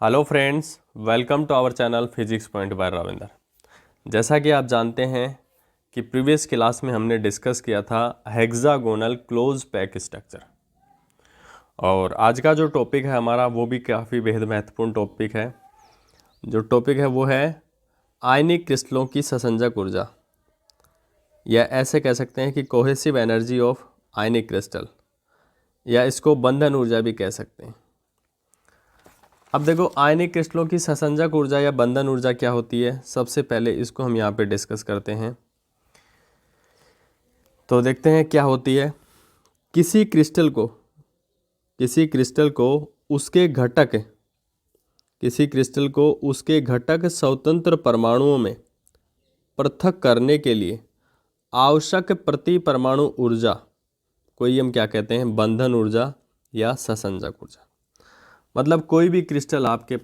Hello friends, welcome to our channel physics point by Ravinder. जैसा कि आप जानते हैं कि प्रीवियस क्लास में हमने डिस्कस किया था हेक्सागोनल क्लोज पैक स्ट्रक्चर, और आज का जो टॉपिक है हमारा वो भी काफ़ी बेहद महत्वपूर्ण टॉपिक है। जो टॉपिक है वो है आयनिक क्रिस्टलों की ससंजक ऊर्जा, या ऐसे कह सकते हैं कि cohesive energy of ionic crystal, या इसको बंधन ऊर्जा भी कह सकते हैं। अब देखो, आयनिक क्रिस्टलों की ससंजक ऊर्जा या बंधन ऊर्जा क्या होती है, सबसे पहले इसको हम यहाँ पे डिस्कस करते हैं। तो देखते हैं क्या होती है। किसी क्रिस्टल को उसके घटक स्वतंत्र परमाणुओं में पृथक करने के लिए आवश्यक प्रति परमाणु ऊर्जा को ही हम क्या कहते हैं, बंधन ऊर्जा या ससंजक ऊर्जा। मतलब कोई भी क्रिस्टल है आपके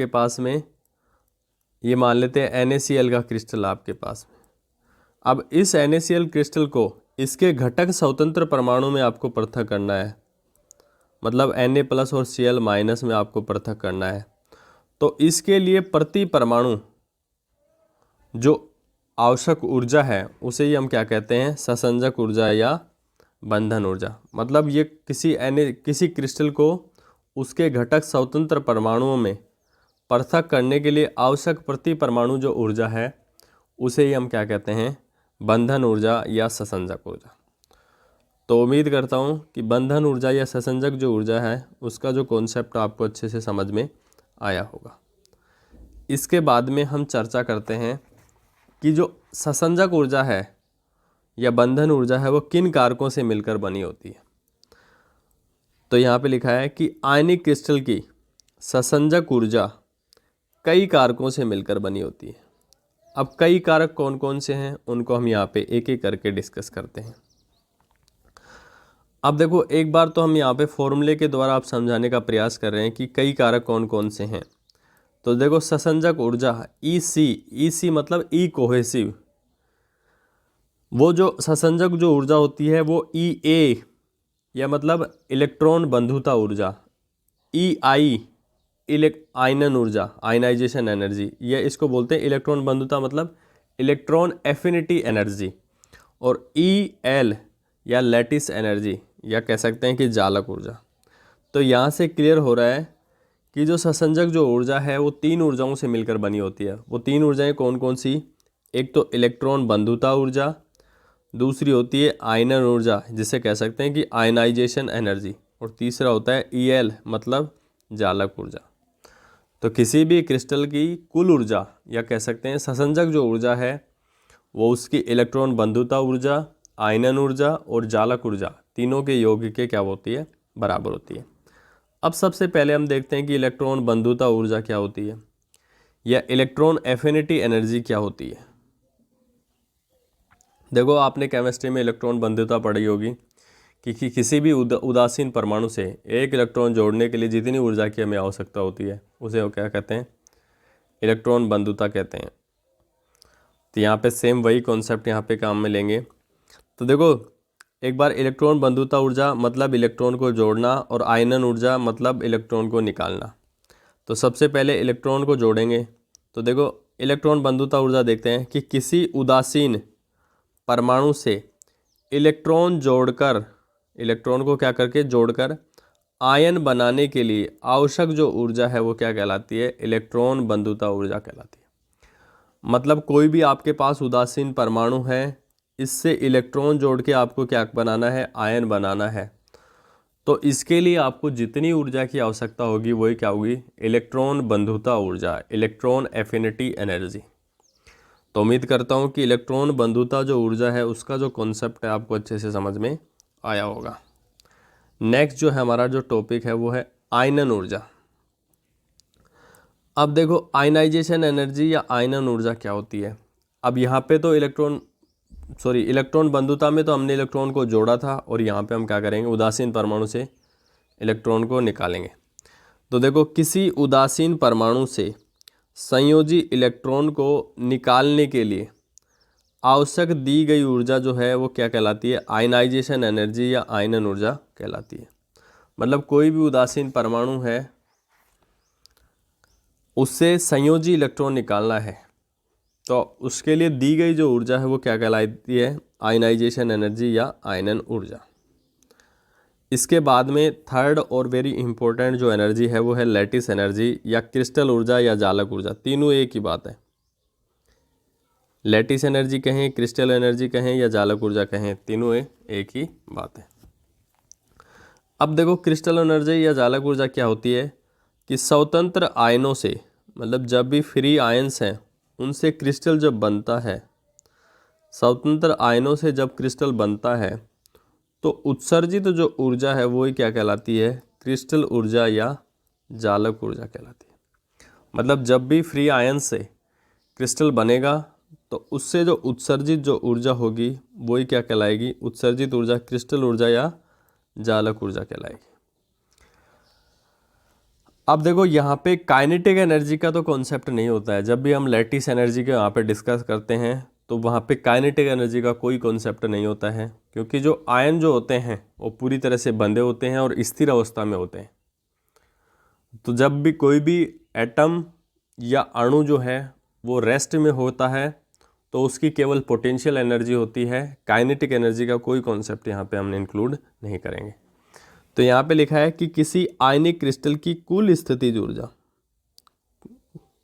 पास में, ये मान लेते हैं NaCl का क्रिस्टल आपके पास में। अब इस NaCl क्रिस्टल को इसके घटक स्वतंत्र परमाणु में आपको पृथक करना है, मतलब Na+ और Cl- में आपको पृथक करना है। तो इसके लिए प्रति परमाणु जो आवश्यक ऊर्जा है उसे ही हम क्या कहते हैं, ससंजक ऊर्जा या बंधन ऊर्जा। मतलब ये किसी क्रिस्टल को उसके घटक स्वतंत्र परमाणुओं में पृथक करने के लिए आवश्यक प्रति परमाणु जो ऊर्जा है उसे ही हम क्या कहते हैं, बंधन ऊर्जा या ससंजक ऊर्जा। तो उम्मीद करता हूँ कि बंधन ऊर्जा या ससंजक जो ऊर्जा है उसका जो कॉन्सेप्ट आपको अच्छे से समझ में आया होगा। इसके बाद में हम चर्चा करते हैं कि जो ससंजक ऊर्जा है या बंधन ऊर्जा है वो किन कारकों से मिलकर बनी होती है। तो यहाँ पे लिखा है कि आयनिक क्रिस्टल की ससंजक ऊर्जा कई कारकों से मिलकर बनी होती है। अब कई कारक कौन कौन से हैं उनको हम यहाँ पे एक एक करके डिस्कस करते हैं। अब देखो, एक बार तो हम यहाँ पे फॉर्मूले के द्वारा आप समझाने का प्रयास कर रहे हैं कि कई कारक कौन कौन से हैं। तो देखो, ससंजक ऊर्जा EC मतलब ई कोहेसिव, वो जो ससंजक जो ऊर्जा होती है वो EA या मतलब इलेक्ट्रॉन बंधुता ऊर्जा, EI आयनन ऊर्जा, आयनाइजेशन एनर्जी, ये इसको बोलते हैं इलेक्ट्रॉन बंधुता मतलब इलेक्ट्रॉन एफिनिटी एनर्जी, और EL या लैटिस एनर्जी, या कह सकते हैं कि जालक ऊर्जा। तो यहाँ से क्लियर हो रहा है कि जो ससंजक जो ऊर्जा है वो तीन ऊर्जाओं से मिलकर बनी होती है। वो तीन ऊर्जाएं कौन कौन सी? एक तो इलेक्ट्रॉन बंधुता ऊर्जा, दूसरी होती है आयनन ऊर्जा जिसे कह सकते हैं कि आयनाइजेशन एनर्जी, और तीसरा होता है EL मतलब जालक ऊर्जा। तो किसी भी क्रिस्टल की कुल ऊर्जा या कह सकते हैं ससंजक जो ऊर्जा है वो उसकी इलेक्ट्रॉन बंधुता ऊर्जा, आयनन ऊर्जा और जालक ऊर्जा तीनों के योग के क्या होती है, बराबर होती है। अब सबसे पहले हम देखते हैं कि इलेक्ट्रॉन बंधुता ऊर्जा क्या होती है या इलेक्ट्रॉन एफिनिटी एनर्जी क्या होती है। देखो, आपने केमिस्ट्री में इलेक्ट्रॉन बंधुता पढ़ी होगी कि किसी भी उदासीन परमाणु से एक इलेक्ट्रॉन जोड़ने के लिए जितनी ऊर्जा की हमें आवश्यकता होती है उसे वो क्या कहते हैं, इलेक्ट्रॉन बंधुता कहते हैं। तो यहाँ पे सेम वही कॉन्सेप्ट यहाँ पे काम में लेंगे। तो देखो, एक बार इलेक्ट्रॉन बंधुता ऊर्जा मतलब इलेक्ट्रॉन को जोड़ना, और आयनन ऊर्जा मतलब इलेक्ट्रॉन को निकालना। तो सबसे पहले इलेक्ट्रॉन को जोड़ेंगे। तो देखो, इलेक्ट्रॉन बंधुता ऊर्जा देखते हैं कि किसी उदासीन परमाणु से इलेक्ट्रॉन को क्या करके जोड़कर आयन बनाने के लिए आवश्यक जो ऊर्जा है वो क्या कहलाती है, इलेक्ट्रॉन बंधुता ऊर्जा कहलाती है। मतलब कोई भी आपके पास उदासीन परमाणु है, इससे इलेक्ट्रॉन जोड़ के आपको क्या बनाना है, आयन बनाना है। तो इसके लिए आपको जितनी ऊर्जा की आवश्यकता होगी वही क्या होगी, इलेक्ट्रॉन बंधुता ऊर्जा, इलेक्ट्रॉन एफिनिटी एनर्जी। तो उम्मीद करता हूँ कि इलेक्ट्रॉन बंधुता जो ऊर्जा है उसका जो कॉन्सेप्ट है आपको अच्छे से समझ में आया होगा। नेक्स्ट जो है हमारा जो टॉपिक है वो है आयनन ऊर्जा। अब देखो, आयनाइजेशन एनर्जी या आयनन ऊर्जा क्या होती है। अब यहाँ पे तो इलेक्ट्रॉन बंधुता में तो हमने इलेक्ट्रॉन को जोड़ा था, और यहाँ पे हम क्या करेंगे, उदासीन परमाणु से इलेक्ट्रॉन को निकालेंगे। तो देखो, किसी उदासीन परमाणु से संयोजी इलेक्ट्रॉन को निकालने के लिए आवश्यक दी गई ऊर्जा जो है वो क्या कहलाती है, आयनाइजेशन एनर्जी या आयनन ऊर्जा कहलाती है। मतलब कोई भी उदासीन परमाणु है उससे संयोजी इलेक्ट्रॉन निकालना है, तो उसके लिए दी गई जो ऊर्जा है वो क्या कहलाती है? आयनाइजेशन एनर्जी या आयनन ऊर्जा। इसके बाद में थर्ड और वेरी इंपॉर्टेंट जो एनर्जी है वो है लैटिस एनर्जी या क्रिस्टल ऊर्जा या जालक ऊर्जा। तीनों एक ही बात है। लैटिस एनर्जी कहें, क्रिस्टल एनर्जी कहें या जालक ऊर्जा कहें, तीनों एक ही बात है। अब देखो क्रिस्टल एनर्जी या जालक ऊर्जा क्या होती है कि स्वतंत्र आयनों से, मतलब जब भी फ्री आयन्स हैं उनसे क्रिस्टल जब बनता है, स्वतंत्र आयनों से जब क्रिस्टल बनता है तो उत्सर्जित जो ऊर्जा है वो ही क्या कहलाती है? क्रिस्टल ऊर्जा या जालक ऊर्जा कहलाती है। मतलब जब भी फ्री आयन से क्रिस्टल बनेगा तो उससे जो उत्सर्जित जो ऊर्जा होगी वो ही क्या कहलाएगी? उत्सर्जित ऊर्जा क्रिस्टल ऊर्जा या जालक ऊर्जा कहलाएगी। अब देखो यहाँ पे काइनेटिक एनर्जी का तो कॉन्सेप्ट नहीं होता है। जब भी हम लैटिस एनर्जी के यहाँ पे डिस्कस करते हैं तो वहाँ पे काइनेटिक एनर्जी का कोई कॉन्सेप्ट नहीं होता है, क्योंकि जो आयन जो होते हैं वो पूरी तरह से बंधे होते हैं और स्थिर अवस्था में होते हैं। तो जब भी कोई भी एटम या अणु जो है वो रेस्ट में होता है तो उसकी केवल पोटेंशियल एनर्जी होती है। काइनेटिक एनर्जी का कोई कॉन्सेप्ट यहाँ पे हमने इंक्लूड नहीं करेंगे। तो यहाँ पे लिखा है कि किसी आयनिक क्रिस्टल की कुल स्थितिज ऊर्जा,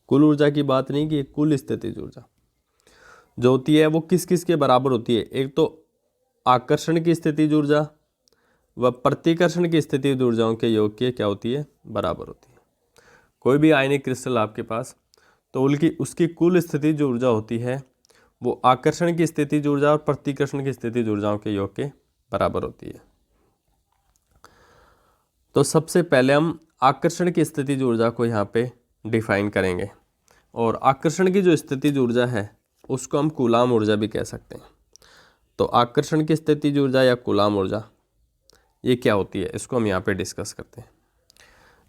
कुल ऊर्जा की बात नहीं की, कुल स्थितिज ऊर्जा जो होती है वो किस किस के बराबर होती है? एक तो आकर्षण की स्थितिज ऊर्जा व प्रतिकर्षण की स्थितिज ऊर्जाओं के योग की क्या होती है? बराबर होती है। कोई भी आयनिक क्रिस्टल आपके पास, तो उसकी कुल स्थितिज ऊर्जा होती है वो आकर्षण की स्थितिज ऊर्जा और प्रतिकर्षण की स्थितिज ऊर्जाओं के योग के बराबर होती है। तो सबसे पहले हम आकर्षण की स्थितिज ऊर्जा को यहाँ पे डिफाइन करेंगे, और आकर्षण की जो स्थितिज ऊर्जा है उसको हम कूलाम ऊर्जा भी कह सकते हैं। तो आकर्षण की स्थितिज ऊर्जा या कूलाम ऊर्जा ये क्या होती है, इसको हम यहाँ पे डिस्कस करते हैं।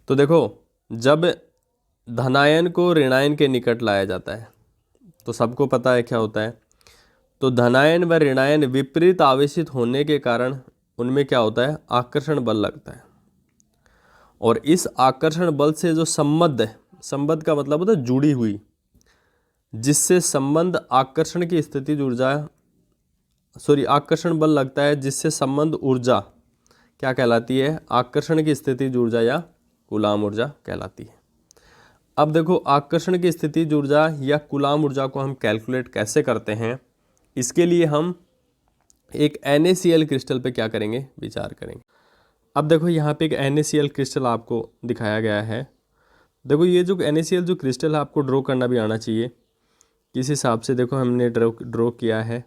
तो देखो, जब धनायन को ऋणायन के निकट लाया जाता है तो सबको पता है क्या होता है, तो धनायन व ऋणायन विपरीत आवेशित होने के कारण उनमें क्या होता है? आकर्षण बल लगता है। और इस आकर्षण बल से जो संबंध है, संबंध का मतलब होता है जुड़ी हुई, जिससे संबंध आकर्षण की स्थितिज ऊर्जा आकर्षण बल लगता है, जिससे संबंध ऊर्जा क्या कहलाती है? आकर्षण की स्थितिज ऊर्जा या कूलाम ऊर्जा कहलाती है। अब देखो, आकर्षण की स्थितिज ऊर्जा या कूलाम ऊर्जा को हम कैलकुलेट कैसे करते हैं, इसके लिए हम एक NaCl क्रिस्टल पे क्या करेंगे? विचार करेंगे। अब देखो यहाँ पे एक NaCl क्रिस्टल आपको दिखाया गया है। देखो ये जो NaCl जो क्रिस्टल है आपको ड्रॉ करना भी आना चाहिए किस हिसाब से। देखो हमने ड्रॉ किया है।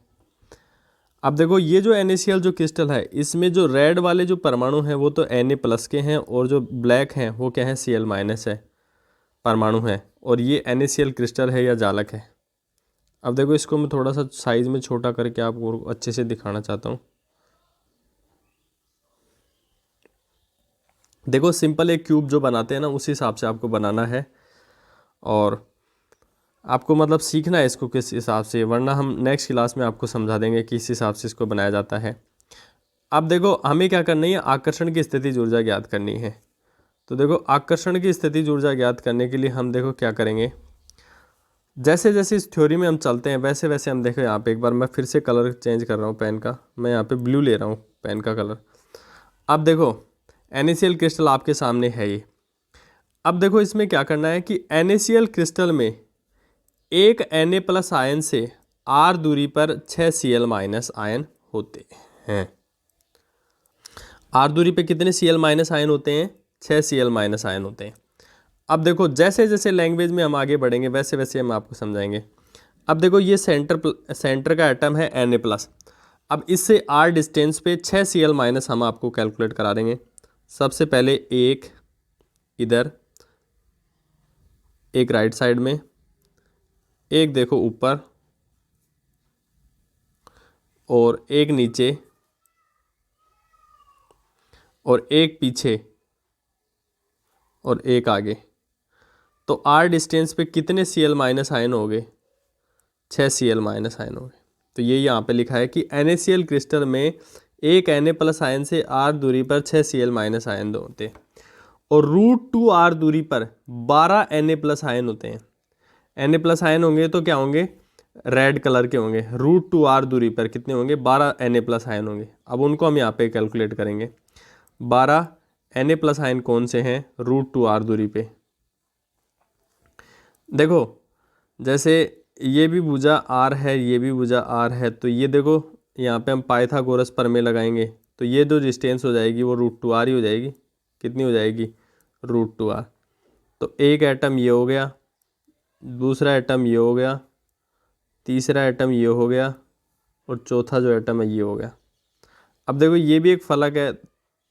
अब देखो ये जो NaCl जो क्रिस्टल है इसमें जो रेड वाले जो परमाणु हैं वो तो Na+ के हैं, और जो ब्लैक हैं वो क्या है? Cl- है, परमाणु है, और ये NaCl क्रिस्टल है या जालक है। अब देखो इसको मैं थोड़ा सा साइज़ में छोटा करके आपको अच्छे से दिखाना चाहता हूँ। देखो सिंपल एक क्यूब जो बनाते हैं ना उसी हिसाब से आपको बनाना है, और आपको मतलब सीखना है इसको किस हिसाब से, वरना हम नेक्स्ट क्लास में आपको समझा देंगे कि इस हिसाब से इसको बनाया जाता है। अब देखो हमें क्या करनी है? आकर्षण की स्थितिज ऊर्जा ज्ञात करनी है। तो देखो आकर्षण की स्थितिज ऊर्जा ज्ञात करने के लिए हम देखो क्या करेंगे, जैसे जैसे इस थ्योरी में हम चलते हैं वैसे वैसे हम देखो यहाँ पे एक बार मैं फिर से कलर चेंज कर रहा हूँ पेन का, मैं यहाँ पे ब्लू ले रहा हूँ पेन का कलर। अब देखो NaCl क्रिस्टल आपके सामने है ये। अब देखो इसमें क्या करना है कि NaCl क्रिस्टल में एक Na+ आयन से r दूरी पर 6 Cl- आयन होते हैं। r दूरी पे कितने Cl- आयन होते हैं? 6 Cl- आयन होते हैं। अब देखो जैसे जैसे लैंग्वेज में हम आगे बढ़ेंगे वैसे वैसे हम आपको समझाएंगे। अब देखो ये सेंटर का एटम है Na+। अब इससे r डिस्टेंस पे 6 Cl- हम आपको कैलकुलेट करा देंगे। सबसे पहले एक इधर, एक राइट साइड में, एक देखो ऊपर, और एक नीचे, और एक पीछे, और एक आगे। तो r डिस्टेंस पे कितने Cl- आयन हो गए? 6 Cl- आयन हो गए। तो ये यहाँ पे लिखा है कि NaCl क्रिस्टल में एक Na प्लस आयन से R दूरी पर 6 Cl माइनस आयन होते हैं और √2R दूरी पर 12 Na प्लस आयन होते हैं। Na प्लस आयन होंगे तो क्या होंगे, रेड कलर के होंगे। √2R दूरी पर कितने होंगे, 12 Na प्लस आयन होंगे। अब उनको हम यहाँ पे कैलकुलेट करेंगे। 12 Na प्लस आयन कौन से हैं √2R दूरी पे। देखो जैसे ये भी भुजा R है, ये भी भुजा R है, तो ये देखो यहाँ पे हम पाइथागोरस प्रमेय लगाएंगे तो ये जो डिस्टेंस हो जाएगी वो √2R ही हो जाएगी। कितनी हो जाएगी, √2R। तो एक एटम ये हो गया, दूसरा एटम ये हो गया, तीसरा एटम ये हो गया और चौथा जो एटम है ये हो गया। अब देखो ये भी एक फलक है,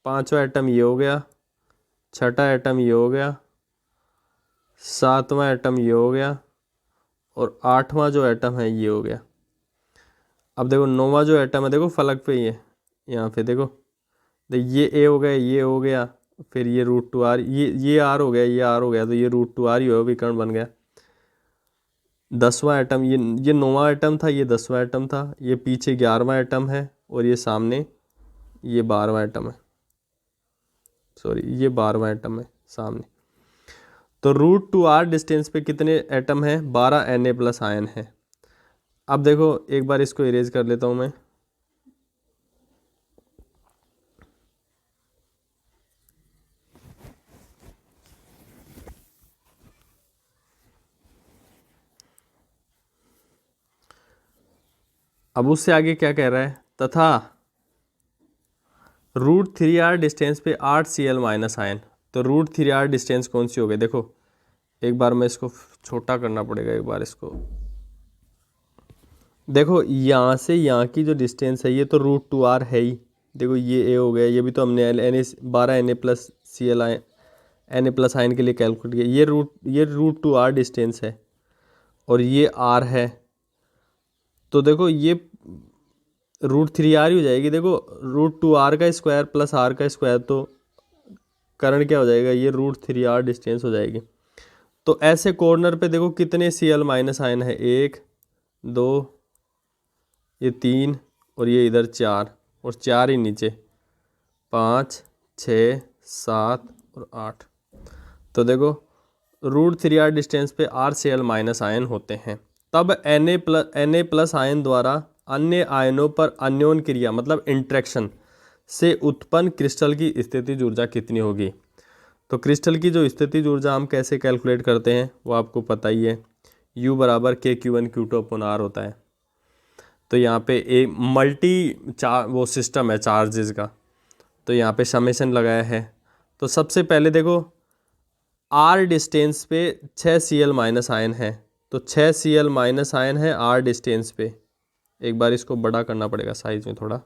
पांचवा एटम ये हो गया, छठा एटम ये हो गया, सातवां एटम ये हो गया और आठवां जो एटम है ये हो गया। अब देखो नौवां जो एटम है, देखो फलक पे ये यहाँ पे देखो, ये ए हो गया, ये हो गया, फिर ये √2R, ये R हो गया, ये R हो गया, तो ये √2R ही होगा, विकर्ण बन गया। 10वां एटम, ये 9वां एटम था, ये 10वां एटम था, ये पीछे 11वां एटम है और ये सामने ये 12वां एटम है, सॉरी ये 12वां एटम है सामने। तो √2R डिस्टेंस पे कितने एटम हैं, 12 Na प्लस आयन है। अब देखो एक बार इसको इरेज कर लेता हूँ मैं। अब उससे आगे क्या कह रहा है, तथा √3R डिस्टेंस पे 8 Cl माइनस आयन। तो √3R डिस्टेंस कौन सी हो गई, देखो एक बार मैं इसको छोटा करना पड़ेगा, एक बार इसको देखो, यहाँ से यहाँ की जो डिस्टेंस है ये तो √2R है ही। देखो ये ए हो गया, ये भी तो हमने Na 12 Na plus Cl Na plus ion के लिए कैलकुलेट किया। ये √2R डिस्टेंस है और ये R है, तो देखो ये √3R ही हो जाएगी। देखो √2R का स्क्वायर प्लस R का स्क्वायर, तो कारण क्या हो जाएगा, ये √3R डिस्टेंस हो जाएगी। तो ऐसे कॉर्नर पे देखो कितने Cl माइनस आयन है, 1 2 ये 3 और ये इधर 4 और 4 ही नीचे, 5 6 7 और 8। तो देखो √3R डिस्टेंस पे R Cl माइनस आयन होते हैं। तब Na प्लस आयन द्वारा अन्य आयनों पर अन्योन क्रिया मतलब इंट्रैक्शन से उत्पन्न क्रिस्टल की स्थितिज ऊर्जा कितनी होगी। तो क्रिस्टल की जो स्थितिज ऊर्जा हम कैसे कैलकुलेट करते हैं वो आपको पता ही है, U बराबर K(Q1Q2)/R होता है। तो यहाँ पे एक वो सिस्टम है चार्जेस का, तो यहाँ पे समेशन लगाया है। तो सबसे पहले देखो R डिस्टेंस पे 6 Cl माइनस आयन है, तो 6 Cl माइनस आयन है R डिस्टेंस पे। एक बार इसको बड़ा करना पड़ेगा साइज में थोड़ा,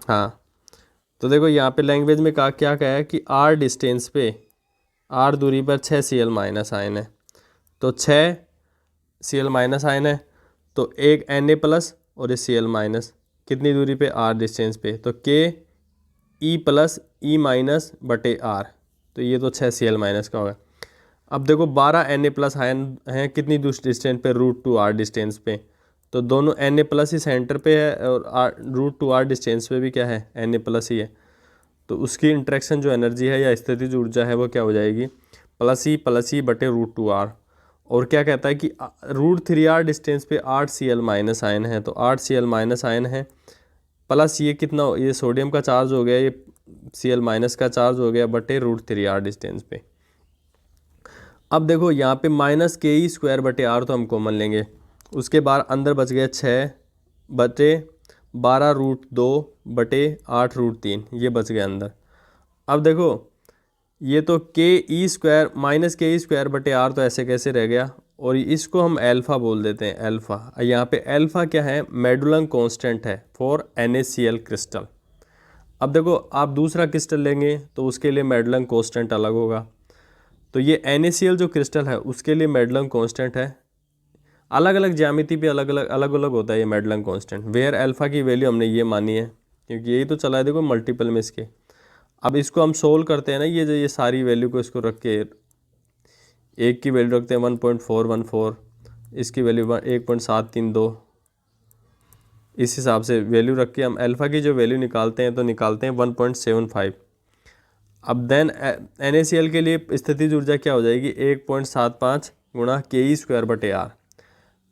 हाँ। तो देखो यहाँ पे लैंग्वेज में क्या कहा है कि R डिस्टेंस पे, R दूरी पर 6 Cl माइनस आयन है। तो 6 Cl माइनस आयन है, तो एक Na प्लस और ये Cl माइनस, कितनी दूरी पे, R डिस्टेंस पे, तो K E plus E minus बटे R, तो ये तो 6 Cl माइनस का होगा। अब देखो 12 Na प्लस आयन हैं कितनी दूसरी डिस्टेंस पे, √2R डिस्टेंस पे, तो दोनों Na प्लस ही सेंटर पे है और √2R डिस्टेंस पे भी क्या है, Na प्लस ही है। तो उसकी इंट्रैक्शन जो एनर्जी है या स्थितिज ऊर्जा है वो क्या हो जाएगी, प्लस ई बटे √2R। और क्या कहता है कि √3R डिस्टेंस पे 8 Cl माइनस आयन है, तो 8 Cl माइनस आयन है प्लस ये कितना, ये सोडियम का चार्ज हो गया, ये Cl माइनस का चार्ज हो गया बटे √3R डिस्टेंस पे। अब देखो यहाँ पे -KE²/R तो हम कॉमन लेंगे, उसके बाद अंदर बच गया 6 बटे 12√2 बटे 8√3, ये बच गया अंदर। अब देखो ये तो -KE² तो ऐसे कैसे रह गया, और इसको हम अल्फ़ा बोल देते हैं, अल्फ़ा। यहाँ पे अल्फ़ा क्या है, मेडुलम कांस्टेंट है फॉर NaCl क्रिस्टल। अब देखो आप दूसरा क्रिस्टल लेंगे तो उसके लिए मेडुलम कांस्टेंट अलग होगा, तो ये NaCl जो क्रिस्टल है उसके लिए मेडुलम कांस्टेंट है, अलग अलग ज्यामिति पे अलग अलग होता है ये मेडुलम कांस्टेंट। वेयर अल्फ़ा की वैल्यू हमने ये मानी है क्योंकि यही तो चला है, देखो मल्टीपल में इसके। अब इसको हम सोल्व करते हैं ना, ये सारी वैल्यू को इसको रख के, एक की वैल्यू रखते हैं 1.414, इसकी वैल्यू 1.732, इस हिसाब से वैल्यू रख के हम अल्फ़ा की जो वैल्यू निकालते हैं तो निकालते हैं 1.75। अब देन NaCl के लिए स्थितिज ऊर्जा क्या हो जाएगी 1.75 गुणा Ke²/r।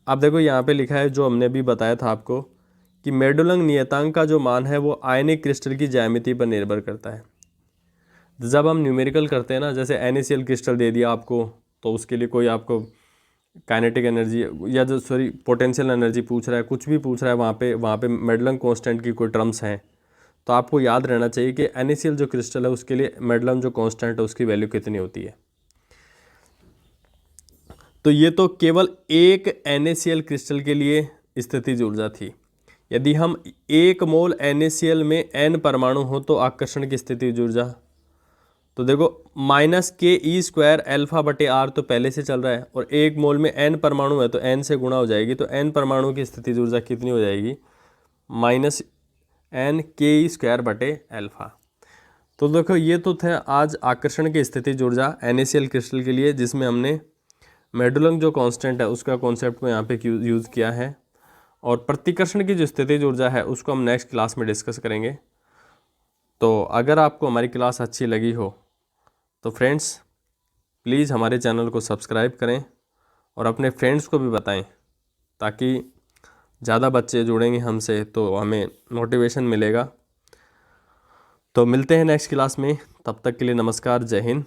अब देखो यहाँ पे लिखा है जो हमने अभी बताया था आपको कि मेडोलंग नियतांक का जो मान है वो आयनिक क्रिस्टल की ज्यामिति पर निर्भर करता है। जब हम न्यूमेरिकल करते हैं ना, जैसे NaCl क्रिस्टल दे दिया आपको तो उसके लिए कोई आपको काइनेटिक एनर्जी या जो पोटेंशियल एनर्जी पूछ रहा है, कुछ भी पूछ रहा है, वहाँ पे मेडलम कांस्टेंट की कोई टर्म्स हैं तो आपको याद रहना चाहिए कि NaCl जो क्रिस्टल है उसके लिए मेडलम जो कांस्टेंट है उसकी वैल्यू कितनी होती है। तो ये तो केवल एक NaCl क्रिस्टल के लिए स्थितिज ऊर्जा थी। यदि हम 1 मोल NaCl में n परमाणु हो तो आकर्षण की स्थितिज ऊर्जा, तो देखो -ke²α/r तो पहले से चल रहा है और 1 मोल में n परमाणु है तो n से गुणा हो जाएगी, तो n परमाणु की स्थितिज ऊर्जा कितनी हो जाएगी -n ke²/α। तो देखो ये तो थे आज आकर्षण की स्थितिज ऊर्जा NaCl क्रिस्टल के लिए, जिसमें हमने मेडुलंग जो कांस्टेंट है उसका कॉन्सेप्ट को यहाँ पे यूज़ किया है। और प्रतिकर्षण की जो स्थितिज ऊर्जा है उसको हम नेक्स्ट क्लास में डिस्कस करेंगे। तो अगर आपको हमारी क्लास अच्छी लगी हो तो फ्रेंड्स प्लीज़ हमारे चैनल को सब्सक्राइब करें और अपने फ्रेंड्स को भी बताएं ताकि ज़्यादा बच्चे जुड़ेंगे हमसे तो हमें मोटिवेशन मिलेगा। तो मिलते हैं नेक्स्ट क्लास में, तब तक के लिए नमस्कार, जय हिंद।